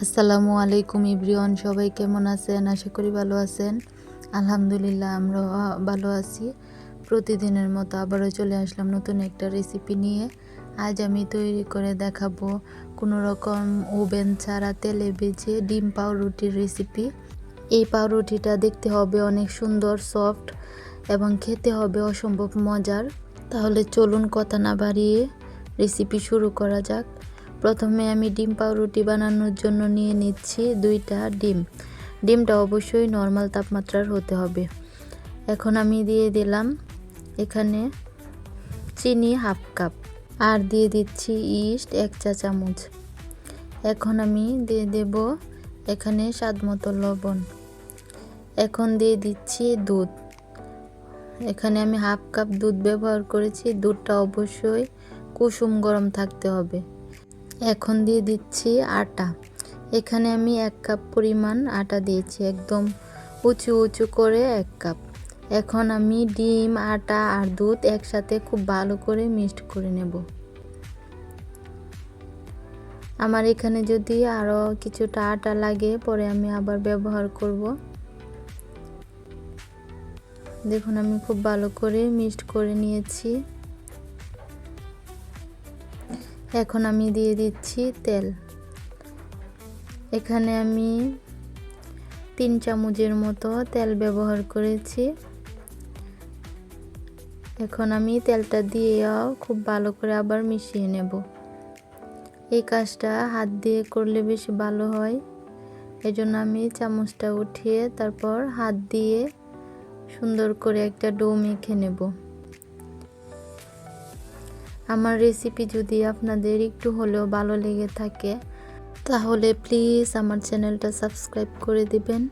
আসসালামু আলাইকুম এভরিওয়ান, সবাই কেমন আছেন? আশা করি ভালো আছেন। আলহামদুলিল্লাহ আমরাও ভালো আছি। প্রতিদিনের মতো আবারও চলে আসলাম নতুন একটা রেসিপি নিয়ে। আজ আমি তৈরি করে দেখাবো কোনো রকম ওভেন ছাড়া তেলে ভেজে ডিম পাউরুটির রেসিপি। এই পাউরুটিটা দেখতে হবে অনেক সুন্দর, সফট এবং খেতে হবে অসম্ভব মজার। তাহলে চলুন কথা না বাড়িয়ে রেসিপি শুরু করা যাক। প্রথমে আমি ডিম পাউরুটি বানানোর জন্য নিয়ে নিচ্ছি 2টা ডিম। ডিমটা অবশ্যই নর্মাল তাপমাত্রার হতে হবে। এখন আমি দিয়ে দিলাম এখানে চিনি হাফ কাপ, আর দিয়ে দিচ্ছি ইস্ট 1 চা চামচ। এখন আমি দিয়ে দেব এখানে স্বাদ মতো লবণ। এখন দিয়ে দিচ্ছি দুধ। এখানে আমি হাফ কাপ দুধ ব্যবহার করেছি। দুধটা অবশ্যই কুসুম গরম থাকতে হবে। এখন দিয়ে দিচ্ছি আটা। এখানে আমি 1 কাপ পরিমাণ আটা দিয়েছি, একদম উঁচু উঁচু করে 1 কাপ। এখন আমি ডিম, আটা আর দুধ একসাথে খুব ভালো করে মিক্সড করে নেব। আমার এখানে যদি আরও কিছুটা আটা লাগে পরে আমি আবার ব্যবহার করব। দেখুন আমি খুব ভালো করে মিক্সড করে নিয়েছি। এখন আমি দিয়ে দিচ্ছি তেল। এখানে আমি 3 চামচের মতো তেল ব্যবহার করেছি। এখন আমি তেলটা দিয়েও খুব ভালো করে আবার মিশিয়ে নেব। এই কাজটা হাত দিয়ে করলে বেশি ভালো হয়, এজন্য আমি চামচটা উঠিয়ে তারপর হাত দিয়ে সুন্দর করে একটা ডো মেখে নেব। আমার রেসিপি যদি আপনাদের একটু হলেও ভালো লেগে থাকে তাহলে প্লিজ আমার চ্যানেলটা সাবস্ক্রাইব করে দিবেন।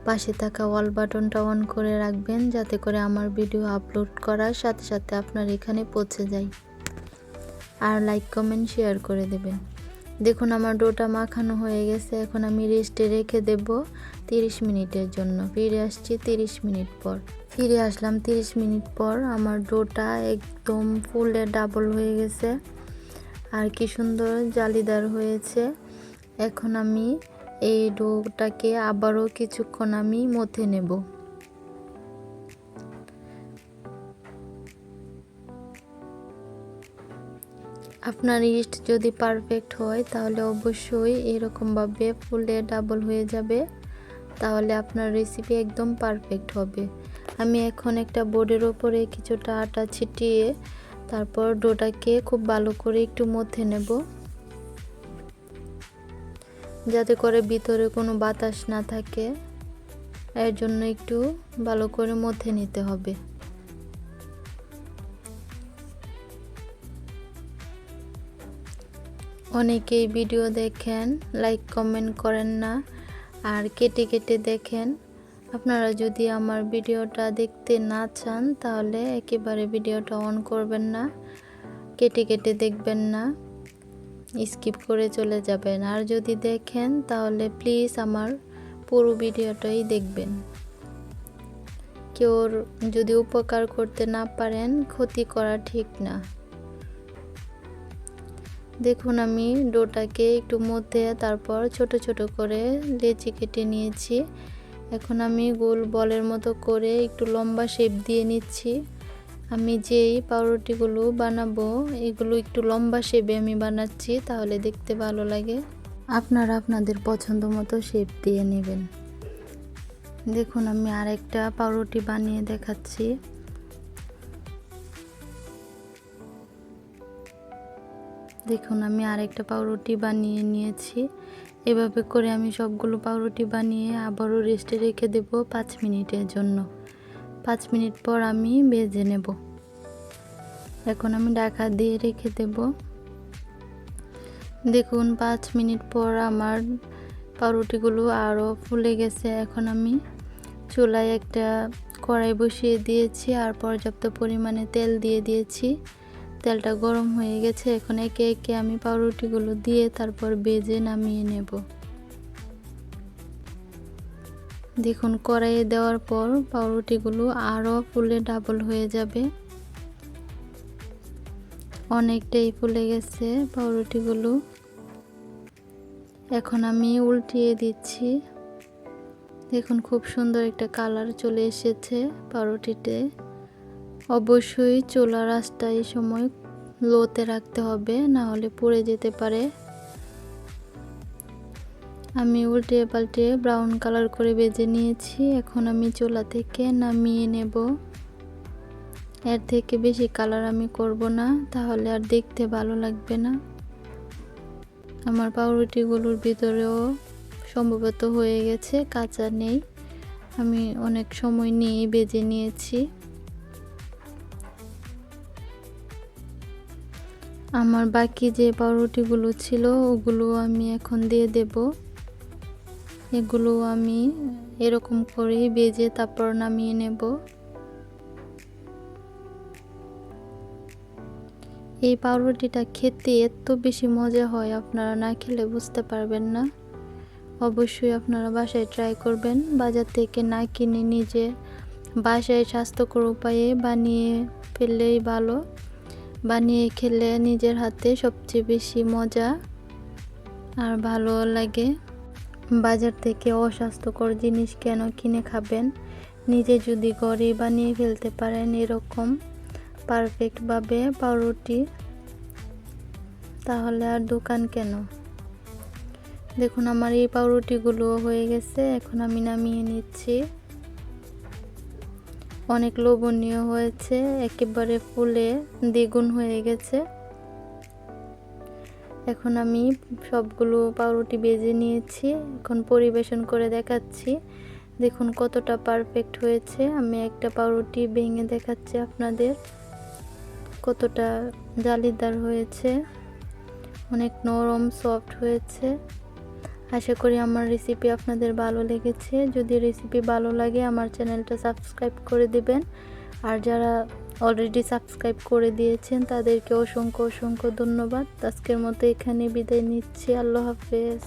পাশে থাকা অল বাটনটা অন করে রাখবেন, যাতে করে আমার ভিডিও আপলোড করার সাথে সাথে আপনার এখানে পৌঁছে যায়। আর লাইক, কমেন্ট, শেয়ার করে দেবেন। দেখুন আমার ডোটা মাখানো হয়ে গেছে। এখন আমি রেস্টে রেখে দেব 30 মিনিটের জন্য। ফিরে আসছি 30 মিনিট পর। ফিরে আসলাম 30 মিনিট পর। আমার ডোটা একদম ফুলে ডাবল হয়ে গেছে আর কি সুন্দর জালিদার হয়েছে। এখন আমি এই ডোটাকে আবারও কিছুক্ষণ আমি মথে নেব। আপনার ইস্ট যদি পারফেক্ট হয় তাহলে অবশ্যই এরকমভাবে ফুলে ডাবল হয়ে যাবে, তাহলে আপনার রেসিপি একদম পারফেক্ট হবে। আমি এখন একটা বোর্ডের ওপরে কিছুটা আটা ছিটিয়ে তারপর ডোটাকে খুব ভালো করে একটু মথে নেব, যাতে করে ভিতরে কোনো বাতাস না থাকে। এর জন্য একটু ভালো করে মথে নিতে হবে। অনেকেই ভিডিও দেখেন, লাইক কমেন্ট করেন না আর কেটে কেটে দেখেন। আপনারা যদি আমার ভিডিওটা দেখতে না চান তাহলে একেবারে ভিডিওটা অন করবেন না, কেটে কেটে দেখবেন না, স্কিপ করে চলে যাবেন। আর যদি দেখেন তাহলে প্লিজ আমার পুরো ভিডিওটাই দেখবেন। কেউ যদি উপকার করতে না পারেন, ক্ষতি করা ঠিক না। দেখুন আমি ডোটাকে একটু মধ্যে তারপর ছোট ছোট করে লেচি কেটে নিয়েছি। এখন আমি গোল বলের মতো করে একটু লম্বা শেপ দিয়ে নিচ্ছি। আমি যেই পাউরুটিগুলো বানাবো এগুলো একটু লম্বা শেপে আমি বানাচ্ছি, তাহলে দেখতে ভালো লাগে। আপনারা আপনাদের পছন্দ মতো শেপ দিয়ে নেবেন। দেখুন আমি আরেকটা পাউরুটি বানিয়ে দেখাচ্ছি। দেখুন আমি আরেকটা পাউরুটি বানিয়ে নিয়েছি। এভাবে করে আমি সবগুলো পাউরুটি বানিয়ে আবারও রেস্টে রেখে দেব 5 মিনিটের জন্য। 5 মিনিট পর আমি ভেজে নেব। এখন আমি ঢাকা দিয়ে রেখে দেব। দেখুন 5 মিনিট পর আমার পাউরুটিগুলো আরও ফুলে গেছে। এখন আমি চুলায় একটা কড়াই বসিয়ে দিয়েছি আর পর্যাপ্ত পরিমাণে তেল দিয়ে দিয়েছি। তেলটা গরম হয়ে গেছে। এখন একে একে আমি পাউরুটিগুলো দিয়ে তারপর ভেজে নামিয়ে নেব। দেখুন কড়াইয়ে দেওয়ার পর পাউরুটিগুলো আরও ফুলে ডাবল হয়ে যাবে। অনেকটাই ফুলে গেছে পাউরুটিগুলো। এখন আমি উল্টিয়ে দিচ্ছি। দেখুন খুব সুন্দর একটা কালার চলে এসেছে পাউরুটিতে। অবশ্যই চুলার আঁচটা এই সময় লোতে রাখতে হবে, না হলে পুড়ে যেতে পারে। আমি উল্টিয়ে পাল্টিয়ে ব্রাউন কালার করে ভেজে নিয়েছি। এখন আমি চুলা থেকে নামিয়ে নেব। এর থেকে বেশি কালার আমি করব না, তাহলে আর দেখতে ভালো লাগবে না। আমার পাউরুটিগুলোর ভিতরেও সম্ভবত হয়ে গেছে, কাঁচা নেই। আমি অনেক সময় নিয়ে ভেজে নিয়েছি। আমার বাকি যে পাউরুটিগুলো ছিল ওগুলো আমি এখন দিয়ে দেব। এগুলো আমি এরকম করে ভেজে তারপর নামিয়ে নেব। এই পাউরুটিটা খেতে এত বেশি মজা হয়, আপনারা না খেলে বুঝতে পারবেন না। অবশ্যই আপনারা বাসায় ট্রাই করবেন। বাজার থেকে না কিনে নিজে বাসায় স্বাস্থ্যকর উপায়ে বানিয়ে ফেললেই ভালো। বানিয়ে খেলে নিজের হাতে সবচেয়ে বেশি মজা আর ভালো লাগে। বাজার থেকে অস্বাস্থ্যকর জিনিস কেন কিনে খাবেন? নিজে যদি ঘরে বানিয়ে ফেলতে পারেন এরকম পারফেক্টভাবে পাউরুটি, তাহলে আর দোকান কেন? দেখুন আমার এই পাউরুটিগুলো হয়ে গেছে। এখন আমি নামিয়ে নিচ্ছি। অনেক লোভনীয় হয়েছে, একেবারে ফুলে দ্বিগুণ হয়ে গেছে। এখন আমি সবগুলো পাউরুটি ভেজে নিয়েছি। এখন পরিবেশন করে দেখাচ্ছি। দেখুন কতটা পারফেক্ট হয়েছে। আমি একটা পাউরুটি ভেঙে দেখাচ্ছি আপনাদের, কতটা জালিদার হয়েছে, অনেক নরম সফট হয়েছে। আশা করি আমার রেসিপি আপনাদের ভালো লেগেছে। যদি রেসিপি ভালো লাগে আমার চ্যানেলটা সাবস্ক্রাইব করে দিবেন। আর যারা অলরেডি সাবস্ক্রাইব করে দিয়েছেন তাদেরকে অসংখ্য অসংখ্য ধন্যবাদ। আজকের মতো এখানে বিদায় নিচ্ছি। আল্লাহ হাফেজ।